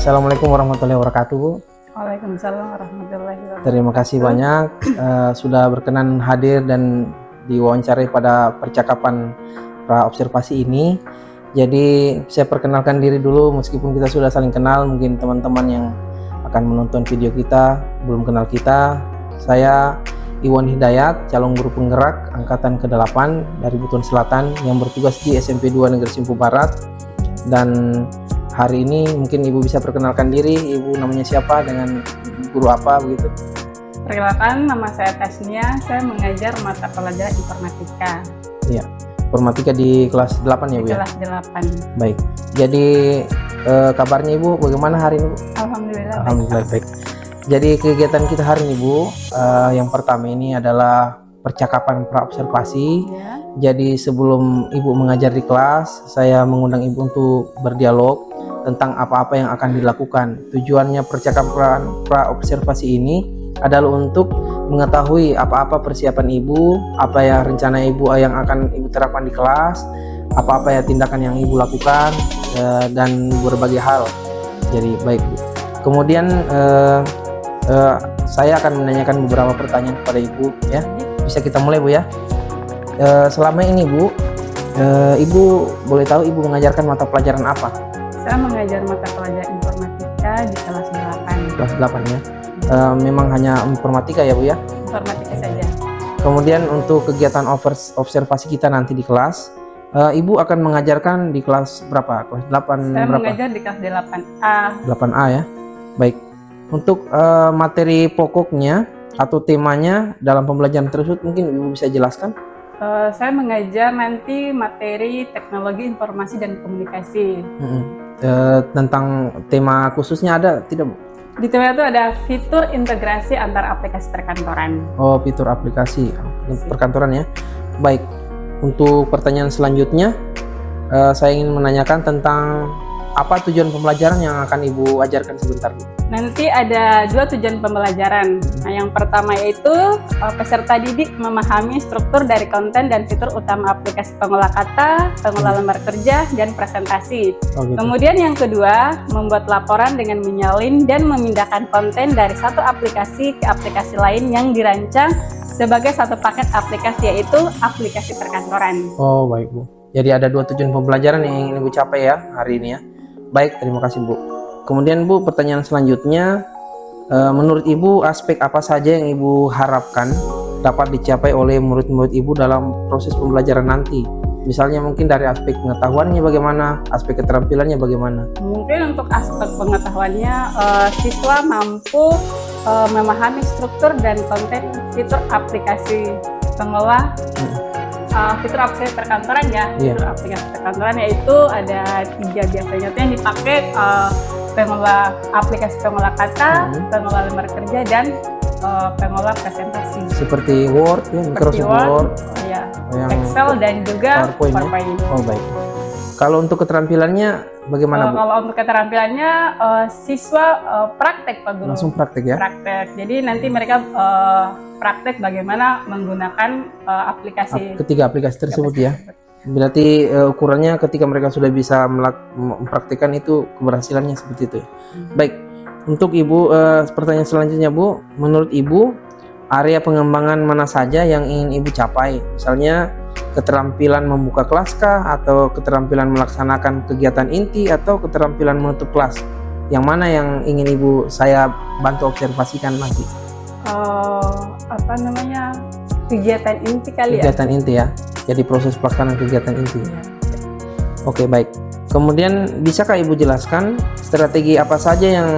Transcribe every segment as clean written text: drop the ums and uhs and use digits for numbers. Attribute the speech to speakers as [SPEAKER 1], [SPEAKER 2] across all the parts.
[SPEAKER 1] Assalamualaikum warahmatullahi wabarakatuh, Bu.
[SPEAKER 2] Waalaikumsalam warahmatullahi wabarakatuh.
[SPEAKER 1] Terima kasih banyak sudah berkenan hadir dan diwawancarai pada percakapan pra-observasi ini. Jadi saya perkenalkan diri dulu, meskipun kita sudah saling kenal, mungkin teman-teman yang akan menonton video kita belum kenal kita. Saya Iwan Hidayat, calon guru penggerak angkatan ke-8 dari Butuan Selatan yang bertugas di SMP 2 Negeri Simpu Barat. Dan hari ini mungkin Ibu bisa perkenalkan diri, Ibu namanya siapa, dengan guru apa begitu?
[SPEAKER 2] Perkenalkan, nama saya Tasnia, saya mengajar mata pelajaran informatika.
[SPEAKER 1] Iya, informatika di kelas 8 ya, Bu ya?
[SPEAKER 2] Kelas 8.
[SPEAKER 1] Baik. Jadi kabarnya Ibu bagaimana hari ini, Bu?
[SPEAKER 2] Alhamdulillah
[SPEAKER 1] Baik. Jadi kegiatan kita hari ini, Bu, yang pertama ini adalah percakapan pra-observasi.
[SPEAKER 2] Ya.
[SPEAKER 1] Jadi sebelum Ibu mengajar di kelas, saya mengundang Ibu untuk berdialog tentang apa-apa yang akan dilakukan. Tujuannya percakapan pra-observasi ini adalah untuk mengetahui apa-apa persiapan Ibu, apa ya rencana Ibu yang akan Ibu terapkan di kelas, apa-apa ya tindakan yang Ibu lakukan, dan berbagai hal. Jadi baik, Bu. Kemudian saya akan menanyakan beberapa pertanyaan kepada Ibu ya. Bisa kita mulai, Bu ya. Selama ini, Bu, Ibu boleh tahu Ibu mengajarkan mata pelajaran apa?
[SPEAKER 2] Saya mengajar mata pelajaran informatika di kelas 8.
[SPEAKER 1] Kelas 8 ya. Memang hanya informatika ya, Bu ya?
[SPEAKER 2] Informatika saja.
[SPEAKER 1] Kemudian untuk kegiatan observasi kita nanti di kelas, Ibu akan mengajarkan di kelas berapa? Kelas 8
[SPEAKER 2] Saya
[SPEAKER 1] berapa?
[SPEAKER 2] mengajar di kelas 8A.
[SPEAKER 1] 8A ya. Baik. Untuk materi pokoknya atau temanya dalam pembelajaran tersebut mungkin Ibu bisa jelaskan?
[SPEAKER 2] Saya mengajar nanti materi teknologi informasi dan komunikasi.
[SPEAKER 1] Tentang tema khususnya ada tidak, Bu?
[SPEAKER 2] Di tema itu ada fitur integrasi antar aplikasi perkantoran.
[SPEAKER 1] Oh, fitur aplikasi perkantoran ya. Baik. Untuk pertanyaan selanjutnya, saya ingin menanyakan tentang apa tujuan pembelajaran yang akan Ibu ajarkan sebentar, Bu?
[SPEAKER 2] Nanti ada 2 tujuan pembelajaran. Nah, yang pertama yaitu peserta didik memahami struktur dari konten dan fitur utama aplikasi pengolah kata, pengolah lembar kerja, dan presentasi.
[SPEAKER 1] Oh, gitu.
[SPEAKER 2] Kemudian yang kedua, membuat laporan dengan menyalin dan memindahkan konten dari satu aplikasi ke aplikasi lain yang dirancang sebagai satu paket aplikasi, yaitu aplikasi perkantoran.
[SPEAKER 1] Oh, baik, Bu. Jadi ada 2 tujuan pembelajaran yang ingin Ibu capai ya hari ini ya. Baik, terima kasih, Bu. Kemudian, Bu, pertanyaan selanjutnya, menurut Ibu aspek apa saja yang Ibu harapkan dapat dicapai oleh murid-murid Ibu dalam proses pembelajaran nanti? Misalnya mungkin dari aspek pengetahuannya bagaimana, aspek keterampilannya bagaimana?
[SPEAKER 2] Mungkin untuk aspek pengetahuannya, siswa mampu memahami struktur dan konten fitur aplikasi pengolah fitur aplikasi perkantoran ya. Fitur aplikasi perkantoran yaitu ada 3 biasanya yang dipakai, pengolah aplikasi pengolah kata, pengolah lembar kerja, dan pengolah presentasi. Seperti
[SPEAKER 1] Word ya, Microsoft Word,
[SPEAKER 2] ya, Excel dan juga PowerPoint.
[SPEAKER 1] Oh, baik. Kalau untuk keterampilannya bagaimana, Bu?
[SPEAKER 2] Kalau untuk keterampilannya siswa praktek, Pak Guru.
[SPEAKER 1] Langsung praktek ya?
[SPEAKER 2] Praktek. Jadi nanti mereka praktek bagaimana menggunakan aplikasi.
[SPEAKER 1] Ketiga aplikasi tersebut ya? Berarti ukurannya ketika mereka sudah bisa mempraktikkan itu keberhasilannya seperti itu ya? Baik. Untuk Ibu, pertanyaan selanjutnya, Bu, menurut Ibu area pengembangan mana saja yang ingin Ibu capai? Misalnya keterampilan membuka kelas kah, atau keterampilan melaksanakan kegiatan inti, atau keterampilan menutup kelas? Yang mana yang ingin Ibu saya bantu observasikan nanti?
[SPEAKER 2] Kegiatan inti kali ya?
[SPEAKER 1] Kegiatan inti ya, jadi proses pelaksanaan kegiatan inti. Oke, baik. Kemudian bisakah Ibu jelaskan strategi apa saja yang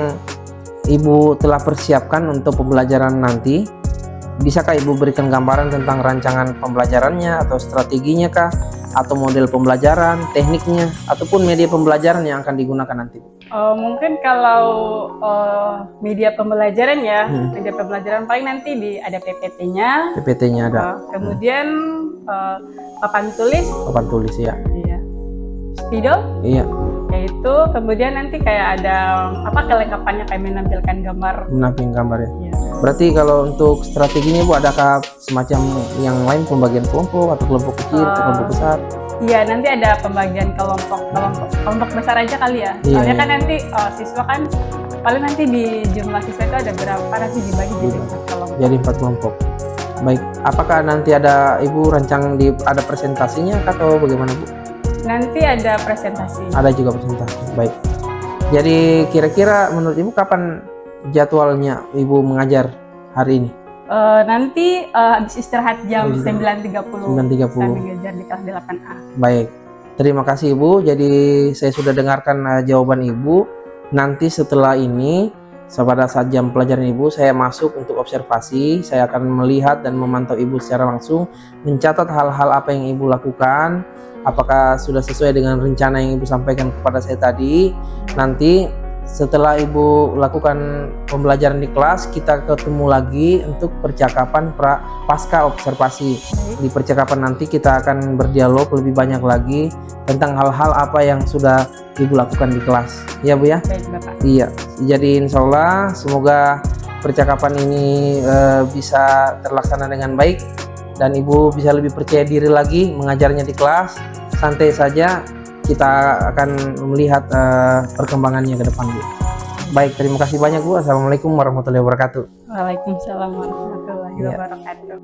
[SPEAKER 1] Ibu telah persiapkan untuk pembelajaran nanti? Bisakah Ibu berikan gambaran tentang rancangan pembelajarannya atau strateginya kah, atau model pembelajaran, tekniknya, ataupun media pembelajaran yang akan digunakan nanti?
[SPEAKER 2] Mungkin kalau media pembelajaran ya, media pembelajaran paling nanti ada PPT-nya.
[SPEAKER 1] PPT-nya ada.
[SPEAKER 2] Kemudian papan tulis.
[SPEAKER 1] Papan tulis ya.
[SPEAKER 2] Iya. Spidol. Iya. Yaitu kemudian nanti kayak ada kelengkapannya, kayak menampilkan gambar.
[SPEAKER 1] Menampilkan gambar ya.
[SPEAKER 2] Iya.
[SPEAKER 1] Berarti kalau untuk strateginya, Bu, adakah semacam yang lain, pembagian kelompok atau kelompok kecil atau kelompok besar?
[SPEAKER 2] Iya, nanti ada pembagian kelompok besar aja kali ya.
[SPEAKER 1] Iya,
[SPEAKER 2] Soalnya
[SPEAKER 1] iya.
[SPEAKER 2] kan nanti siswa kan paling nanti di jumlah siswa itu ada berapa nanti dibagi jadi 4 kelompok.
[SPEAKER 1] Jadi 4 kelompok. Baik, apakah nanti ada Ibu rancang ada presentasinya atau bagaimana Bu?
[SPEAKER 2] Nanti ada presentasi.
[SPEAKER 1] Ada juga presentasi. Baik. Jadi kira-kira menurut Ibu kapan jadwalnya Ibu mengajar hari ini?
[SPEAKER 2] Nanti habis istirahat jam
[SPEAKER 1] Habis
[SPEAKER 2] 9.30
[SPEAKER 1] 9.30.
[SPEAKER 2] saya mengajar di kelas 8A.
[SPEAKER 1] Baik. Terima kasih Ibu. Jadi saya sudah dengarkan jawaban Ibu. Nanti setelah ini pada saat jam pelajaran Ibu saya masuk untuk observasi. Saya akan melihat dan memantau Ibu secara langsung, mencatat hal-hal apa yang Ibu lakukan, apakah sudah sesuai dengan rencana yang Ibu sampaikan kepada saya tadi. Nanti setelah Ibu lakukan pembelajaran di kelas, kita ketemu lagi untuk percakapan pasca observasi. Di percakapan nanti kita akan berdialog lebih banyak lagi tentang hal-hal apa yang sudah Ibu lakukan di kelas. Ya Bu ya?
[SPEAKER 2] Baik Bapak.
[SPEAKER 1] Iya. Jadi insya Allah semoga percakapan ini bisa terlaksana dengan baik dan Ibu bisa lebih percaya diri lagi mengajarnya di kelas. Santai saja, kita akan melihat perkembangannya ke depan Bu. Baik, terima kasih banyak Bu. Assalamualaikum warahmatullahi wabarakatuh.
[SPEAKER 2] Waalaikumsalam warahmatullahi
[SPEAKER 1] Iya.
[SPEAKER 2] wabarakatuh.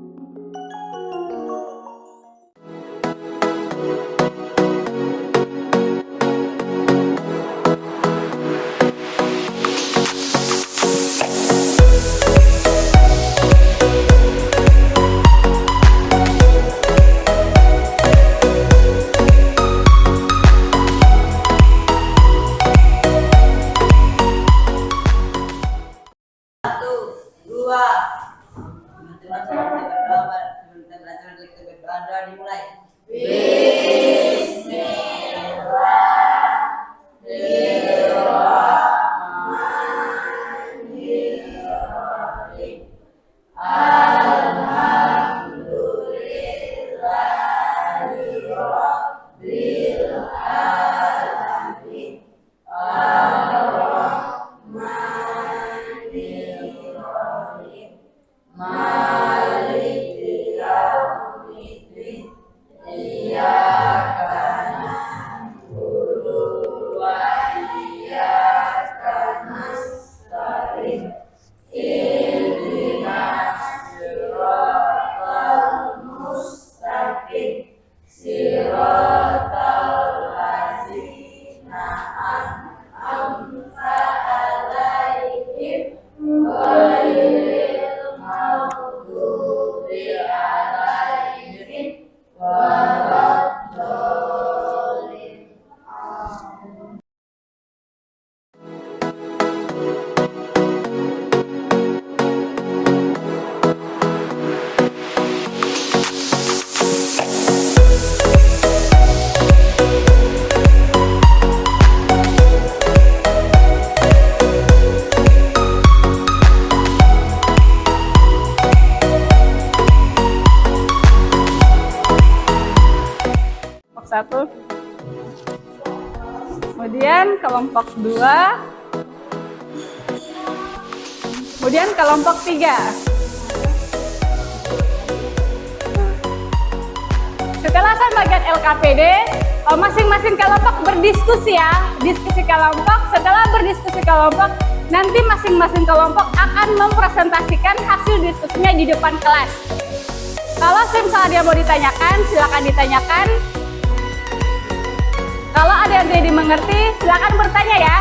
[SPEAKER 2] Satu. Kemudian kelompok 2. Kemudian kelompok 3. Setelah saya bagian LKPD, masing-masing kelompok berdiskusi ya. Diskusi kelompok, setelah berdiskusi kelompok, nanti masing-masing kelompok akan mempresentasikan hasil diskusinya di depan kelas. Kalau misalnya dia mau ditanyakan, silakan ditanyakan. Kalau ada yang tidak dimengerti, silakan bertanya ya.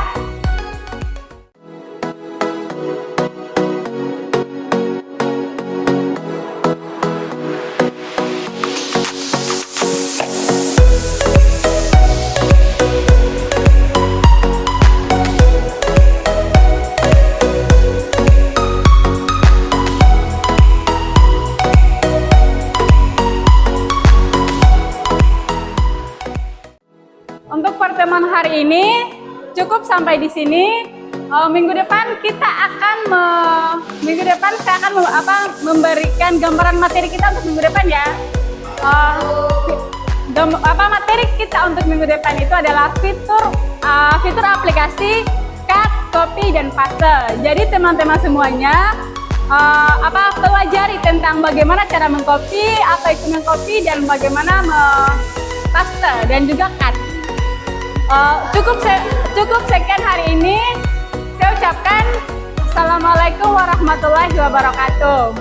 [SPEAKER 2] Untuk pertemuan hari ini cukup sampai di sini. Minggu depan saya akan memberikan gambaran materi kita untuk minggu depan ya. Materi kita untuk minggu depan itu adalah fitur aplikasi cut, copy, dan paste. Jadi teman-teman semuanya pelajari tentang bagaimana cara mengcopy, apa itu mengcopy, dan bagaimana paste, dan juga cut. Cukup sekian hari ini. Saya ucapkan Assalamualaikum warahmatullahi wabarakatuh.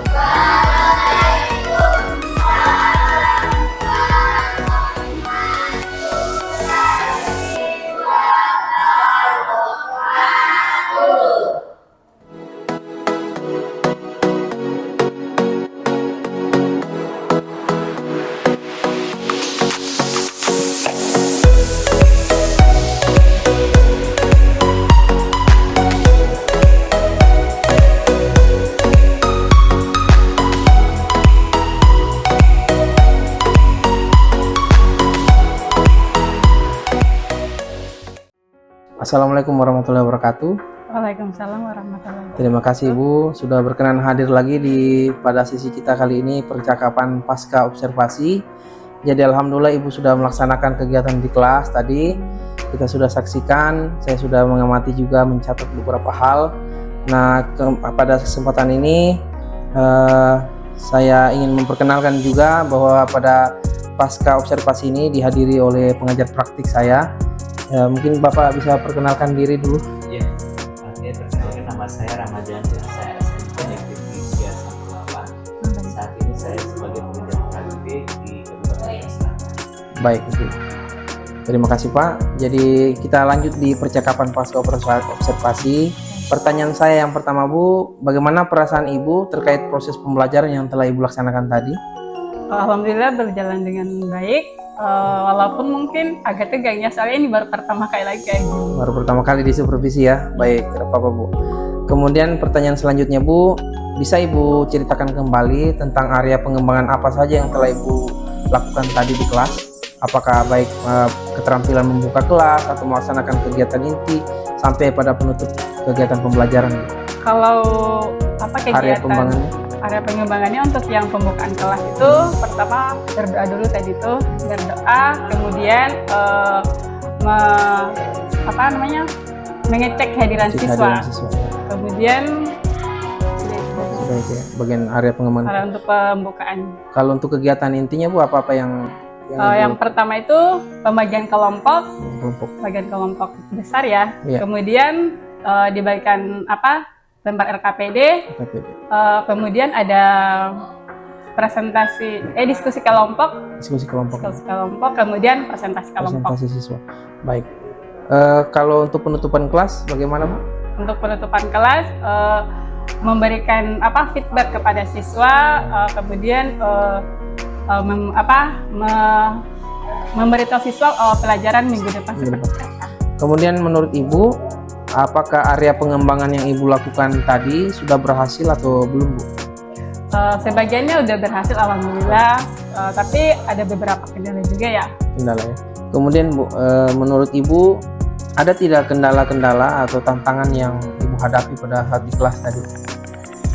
[SPEAKER 1] Assalamualaikum warahmatullahi wabarakatuh.
[SPEAKER 2] Waalaikumsalam warahmatullahi wabarakatuh.
[SPEAKER 1] Terima kasih Ibu sudah berkenan hadir lagi pada sesi kita kali ini, percakapan pasca observasi. Jadi alhamdulillah Ibu sudah melaksanakan kegiatan di kelas tadi. Kita sudah saksikan, saya sudah mengamati juga, mencatat beberapa hal. Nah, pada kesempatan ini saya ingin memperkenalkan juga bahwa pada pasca observasi ini dihadiri oleh pengajar praktik saya. Mungkin Bapak bisa perkenalkan diri dulu.
[SPEAKER 3] Ya, oke, perkenalkan nama saya Ramadan dan saya SMP Negeri 318. Saat ini saya sebagai pengajar praktik di Kabupaten Selatan.
[SPEAKER 1] Baik, Ibu. Terima kasih Pak. Jadi kita lanjut di percakapan pasca observasi. Pertanyaan saya yang pertama Bu, bagaimana perasaan Ibu terkait proses pembelajaran yang telah Ibu laksanakan tadi?
[SPEAKER 2] Alhamdulillah berjalan dengan baik. Walaupun mungkin agak tegang ya, soalnya ini baru pertama kali lagi kayak gini.
[SPEAKER 1] Baru pertama kali di supervisi ya. Baik, tidak apa-apa Bu. Kemudian pertanyaan selanjutnya Bu, bisa Ibu ceritakan kembali tentang area pengembangan apa saja yang telah Ibu lakukan tadi di kelas? Apakah baik keterampilan membuka kelas atau melaksanakan kegiatan inti sampai pada penutup kegiatan pembelajaran?
[SPEAKER 2] Kalau apa
[SPEAKER 1] Area
[SPEAKER 2] kegiatan
[SPEAKER 1] pengembangannya?
[SPEAKER 2] area pengembangannya untuk yang pembukaan kelas itu pertama berdoa dulu tadi tuh, berdoa, kemudian mengecek kehadiran siswa. Kemudian
[SPEAKER 1] Sudah itu ya, bagian area pengembangan.
[SPEAKER 2] area untuk pembukaan.
[SPEAKER 1] Kalau untuk kegiatan intinya Bu, apa-apa yang
[SPEAKER 2] Yang pertama itu pembagian kelompok
[SPEAKER 1] kelompok
[SPEAKER 2] besar ya.
[SPEAKER 1] Iya.
[SPEAKER 2] Kemudian dibagikan lembar RKPD.
[SPEAKER 1] KPD.
[SPEAKER 2] Kemudian ada diskusi kelompok,
[SPEAKER 1] Diskusi kelompok.
[SPEAKER 2] kemudian presentasi kelompok.
[SPEAKER 1] Presentasi siswa. Baik. Kalau untuk penutupan kelas bagaimana Bu?
[SPEAKER 2] Untuk penutupan kelas memberikan feedback kepada siswa, kemudian memberitahu siswa pelajaran minggu depan seperti apa.
[SPEAKER 1] Kemudian menurut Ibu, apakah area pengembangan yang Ibu lakukan tadi sudah berhasil atau belum Bu?
[SPEAKER 2] Sebagiannya udah berhasil alhamdulillah, tapi ada beberapa kendala juga ya.
[SPEAKER 1] Kendala ya. Kemudian Bu, menurut Ibu ada tidak kendala-kendala atau tantangan yang Ibu hadapi pada saat di kelas tadi?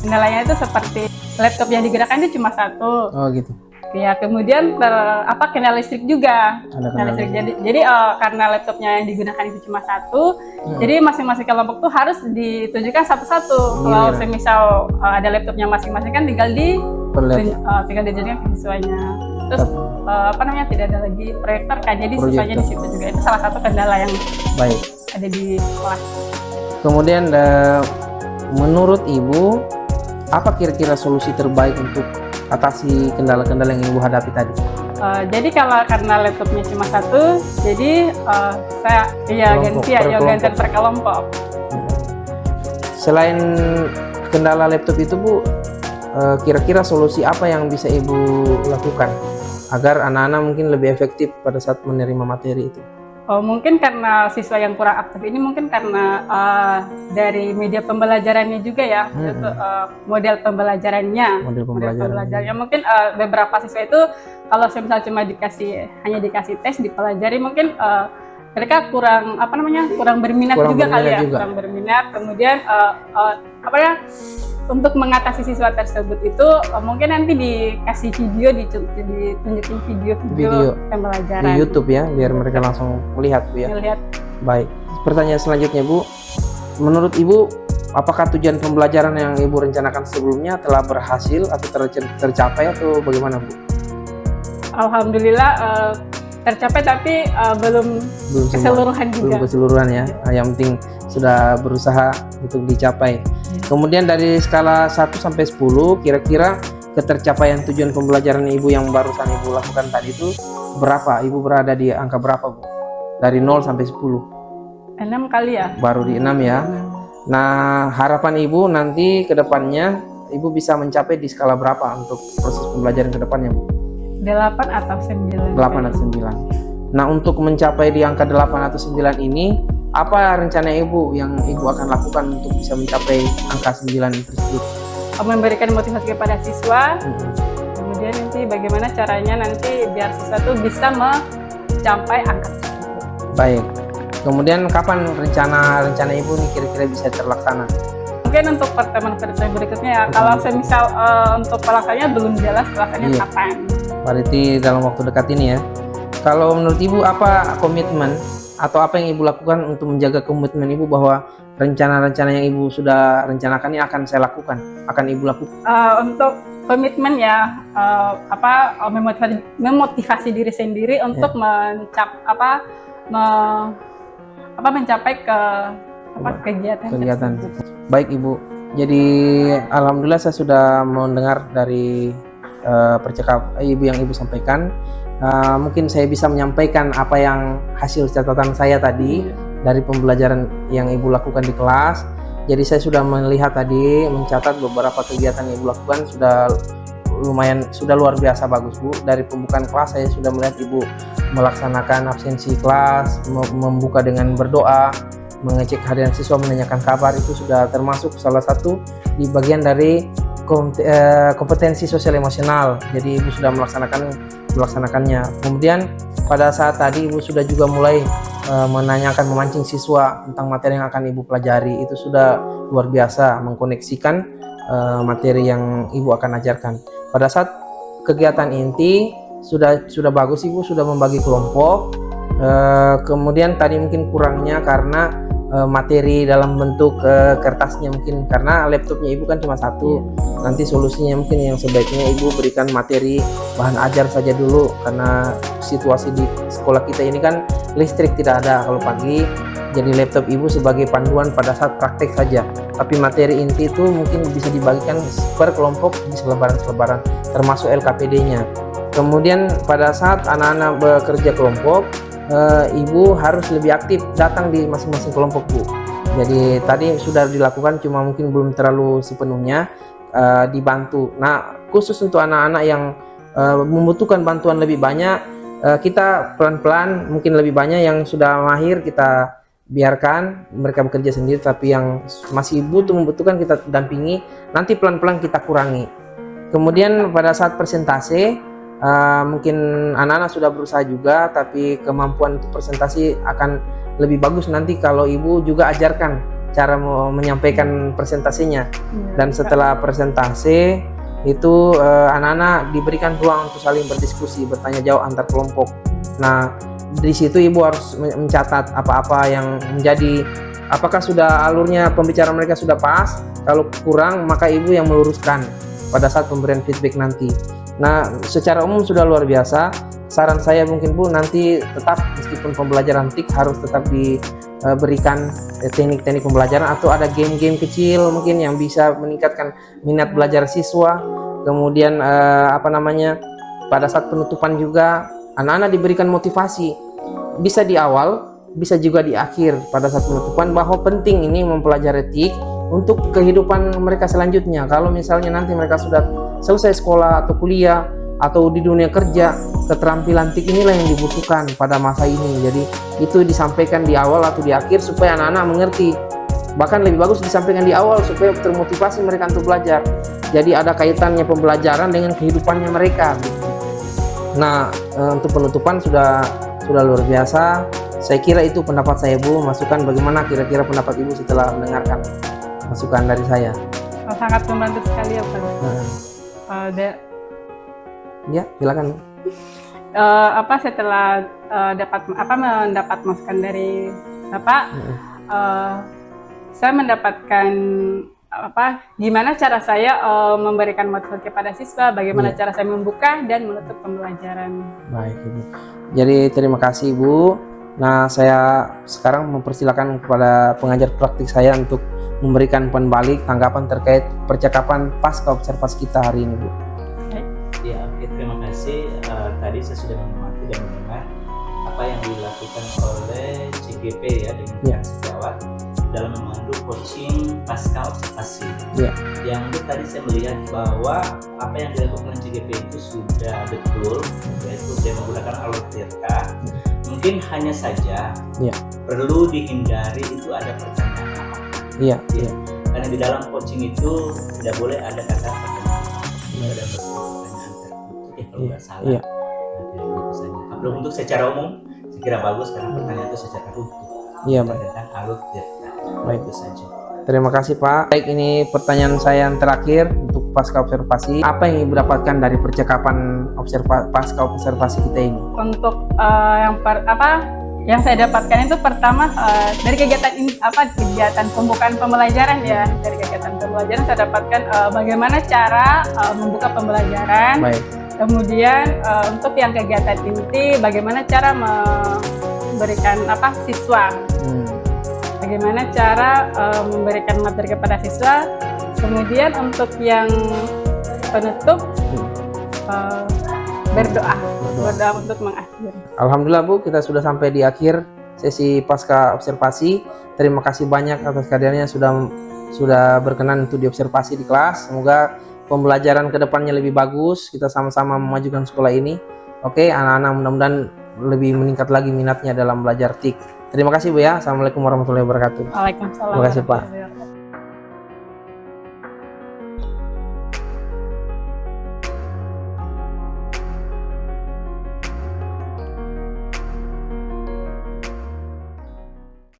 [SPEAKER 2] Kendalanya itu seperti laptop yang digunakan itu cuma satu.
[SPEAKER 1] Oh gitu.
[SPEAKER 2] Ya, kemudian kendala listrik juga.
[SPEAKER 1] Ada
[SPEAKER 2] Kendala listrik. Jadi karena laptopnya yang digunakan itu cuma satu, jadi masing-masing kelompok tuh harus ditujukan satu-satu. Kalau semisal ada laptopnya masing-masing kan tinggal dijadikan ke siswanya. Terus tidak ada lagi proyektor kan, jadi siswanya di situ juga. Itu salah satu kendala yang
[SPEAKER 1] baik
[SPEAKER 2] ada di kelas.
[SPEAKER 1] Kemudian menurut Ibu, apa kira-kira solusi terbaik untuk atasi kendala-kendala yang Ibu hadapi tadi?
[SPEAKER 2] Jadi karena laptopnya cuma satu, jadi saya gantian per kelompok.
[SPEAKER 1] Selain kendala laptop itu Bu, kira-kira solusi apa yang bisa Ibu lakukan agar anak-anak mungkin lebih efektif pada saat menerima materi itu?
[SPEAKER 2] Mungkin karena siswa yang kurang aktif ini mungkin karena dari media pembelajarannya juga ya, itu, model pembelajarannya. Mungkin beberapa siswa itu kalau misalnya cuma hanya dikasih tes dipelajari, mungkin mereka kurang berminat juga. Kurang berminat. Kemudian untuk mengatasi siswa tersebut itu mungkin nanti dikasih video, ditunjukin video pembelajaran
[SPEAKER 1] di YouTube ya, biar mereka langsung melihat Bu ya. Baik. Pertanyaan selanjutnya Bu, menurut Ibu apakah tujuan pembelajaran yang Ibu rencanakan sebelumnya telah berhasil atau tercapai atau bagaimana Bu?
[SPEAKER 2] Alhamdulillah tercapai tapi belum
[SPEAKER 1] Belum semua.
[SPEAKER 2] keseluruhan juga.
[SPEAKER 1] Belum keseluruhan ya. Nah, yang penting sudah berusaha untuk dicapai. Kemudian dari skala 1 sampai 10 kira-kira ketercapaian tujuan pembelajaran Ibu yang barusan Ibu lakukan tadi itu berapa? Ibu berada di angka berapa, Bu? Dari 0 sampai 10.
[SPEAKER 2] 6 kali ya.
[SPEAKER 1] Baru di 6 ya. Nah, harapan Ibu nanti ke depannya Ibu bisa mencapai di skala berapa untuk proses pembelajaran ke depannya, Bu?
[SPEAKER 2] 8 atau 9.
[SPEAKER 1] 8 atau 9. Nah, untuk mencapai di angka 8 atau 9 ini, apa rencana Ibu yang Ibu akan lakukan untuk bisa mencapai angka 9 tersebut?
[SPEAKER 2] Memberikan motivasi kepada siswa. Kemudian nanti bagaimana caranya nanti biar siswa itu bisa mencapai angka tersebut.
[SPEAKER 1] Baik. Kemudian kapan rencana Ibu nih kira-kira bisa terlaksana?
[SPEAKER 2] Mungkin untuk pertemuan-pertemuan berikutnya ya. Kalau semisal untuk pelaksanaannya belum jelas pelaksanaannya
[SPEAKER 1] Iya.
[SPEAKER 2] kapan.
[SPEAKER 1] Berarti dalam waktu dekat ini ya. Kalau menurut Ibu apa komitmen atau apa yang Ibu lakukan untuk menjaga komitmen Ibu bahwa rencana-rencana yang Ibu sudah rencanakan ini akan saya lakukan, akan Ibu lakukan?
[SPEAKER 2] Untuk komitmen ya, memotivasi diri sendiri untuk mencapai kegiatan. tersebut.
[SPEAKER 1] Baik Ibu. Jadi alhamdulillah saya sudah mendengar dari Ibu yang Ibu sampaikan. Mungkin saya bisa menyampaikan apa yang hasil catatan saya tadi dari pembelajaran yang Ibu lakukan di kelas. Jadi saya sudah melihat tadi, mencatat beberapa kegiatan yang Ibu lakukan sudah luar biasa bagus, Bu. Dari pembukaan kelas saya sudah melihat Ibu melaksanakan absensi kelas, membuka dengan berdoa, mengecek harian siswa, menanyakan kabar, itu sudah termasuk salah satu di bagian dari kompetensi sosial emosional. Jadi Ibu sudah melaksanakannya. Kemudian pada saat tadi Ibu sudah juga mulai memancing siswa tentang materi yang akan Ibu pelajari. Itu sudah luar biasa, mengkoneksikan materi yang Ibu akan ajarkan. Pada saat kegiatan inti sudah bagus, Ibu sudah membagi kelompok. Kemudian tadi mungkin kurangnya karena materi dalam bentuk kertasnya, mungkin karena laptopnya Ibu kan cuma satu. Nanti solusinya mungkin yang sebaiknya Ibu berikan materi bahan ajar saja dulu, karena situasi di sekolah kita ini kan listrik tidak ada kalau pagi. Jadi laptop Ibu sebagai panduan pada saat praktek saja, tapi materi inti itu mungkin bisa dibagikan per kelompok di selebaran-selebaran termasuk LKPD-nya. Kemudian pada saat anak-anak bekerja kelompok, Ibu harus lebih aktif datang di masing-masing kelompok, Bu. Jadi tadi sudah dilakukan, cuma mungkin belum terlalu sepenuhnya dibantu. Nah, khusus untuk anak-anak yang membutuhkan bantuan lebih banyak, kita pelan-pelan mungkin lebih banyak yang sudah mahir kita biarkan mereka bekerja sendiri, tapi yang masih membutuhkan kita dampingi, nanti pelan-pelan kita kurangi. Kemudian pada saat presentasi, mungkin anak-anak sudah berusaha juga, tapi kemampuan untuk presentasi akan lebih bagus nanti kalau Ibu juga ajarkan cara menyampaikan presentasinya. Dan setelah presentasi itu anak-anak diberikan ruang untuk saling berdiskusi, bertanya jawab antar kelompok. Nah, di situ Ibu harus mencatat apa-apa yang menjadi, apakah sudah alurnya pembicaraan mereka sudah pas. Kalau kurang, maka Ibu yang meluruskan pada saat pemberian feedback nanti. Nah, secara umum sudah luar biasa. Saran saya mungkin, Bu, nanti tetap meskipun pembelajaran TIK harus tetap diberikan teknik-teknik pembelajaran, atau ada game-game kecil mungkin yang bisa meningkatkan minat belajar siswa. Kemudian pada saat penutupan juga anak-anak diberikan motivasi, bisa di awal, bisa juga di akhir pada saat penutupan, bahwa penting ini mempelajari TIK untuk kehidupan mereka selanjutnya. Kalau misalnya nanti mereka sudah selesai sekolah atau kuliah atau di dunia kerja, keterampilan TIK inilah yang dibutuhkan pada masa ini. Jadi itu disampaikan di awal atau di akhir supaya anak-anak mengerti. Bahkan lebih bagus disampaikan di awal supaya termotivasi mereka untuk belajar. Jadi ada kaitannya pembelajaran dengan kehidupannya mereka. Nah, untuk penutupan sudah luar biasa. Saya kira itu pendapat saya, Bu. Masukan bagaimana kira-kira pendapat Ibu setelah mendengarkan masukan dari saya?
[SPEAKER 2] Sangat membantu sekali ya, Pak.
[SPEAKER 1] Ya, silakan.
[SPEAKER 2] Setelah mendapat masukan dari Bapak, saya mendapatkan gimana cara saya memberikan motivasi kepada siswa, bagaimana
[SPEAKER 1] Iya.
[SPEAKER 2] cara saya membuka dan menutup pembelajaran.
[SPEAKER 1] Baik, Ibu. Jadi terima kasih, Ibu. Nah, saya sekarang mempersilakan kepada pengajar praktik saya untuk memberikan umpan balik tanggapan terkait percakapan pasca observasi kita hari ini, Bu.
[SPEAKER 3] Ya, oke, terima kasih. Tadi saya sudah mengamati dan mendengar apa yang dilakukan oleh CGP ya dengan
[SPEAKER 1] Ya.
[SPEAKER 3] sejawat dalam memandu coaching pasca observasi.
[SPEAKER 1] Ya.
[SPEAKER 3] Yang tadi saya melihat bahwa apa yang dilakukan CGP itu sudah betul, yaitu dia menggunakan alur tirta. Mungkin hanya saja
[SPEAKER 1] Ya.
[SPEAKER 3] perlu dihindari itu ada pertanyaan.
[SPEAKER 1] Iya, iya.
[SPEAKER 3] Karena di dalam coaching itu tidak boleh ada kata pertanyaan. Ada pertanyaan tertutup ya kalau
[SPEAKER 1] Iya,
[SPEAKER 3] nggak salah.
[SPEAKER 1] iya.
[SPEAKER 3] Nah, itu saja. Kalau untuk secara umum, saya kira bagus karena pertanyaan itu secara utuh.
[SPEAKER 1] Iya, Pak.
[SPEAKER 3] Tentang alur tirta.
[SPEAKER 1] Baik.
[SPEAKER 3] Itu saja.
[SPEAKER 1] Terima kasih, Pak. Baik, ini pertanyaan saya yang terakhir untuk pasca observasi. Apa yang Ibu dapatkan dari percakapan pasca observasi kita ini?
[SPEAKER 2] Untuk yang saya dapatkan itu pertama dari kegiatan ini kegiatan pembukaan pembelajaran ya. Dari kegiatan pembelajaran saya dapatkan bagaimana cara membuka pembelajaran.
[SPEAKER 1] Baik.
[SPEAKER 2] Kemudian untuk yang kegiatan inti bagaimana cara memberikan siswa. Bagaimana cara memberikan materi kepada siswa. Kemudian untuk yang penutup berdoa untuk mengakhiri.
[SPEAKER 1] Alhamdulillah, Bu, kita sudah sampai di akhir sesi pasca observasi. Terima kasih banyak atas kehadirannya sudah berkenan untuk diobservasi di kelas. Semoga pembelajaran kedepannya lebih bagus. Kita sama-sama memajukan sekolah ini. Oke, anak-anak mudah-mudahan lebih meningkat lagi minatnya dalam belajar TIK. Terima kasih, Bu ya. Assalamualaikum warahmatullahi wabarakatuh.
[SPEAKER 2] Waalaikumsalam.
[SPEAKER 1] Terima kasih, Pak.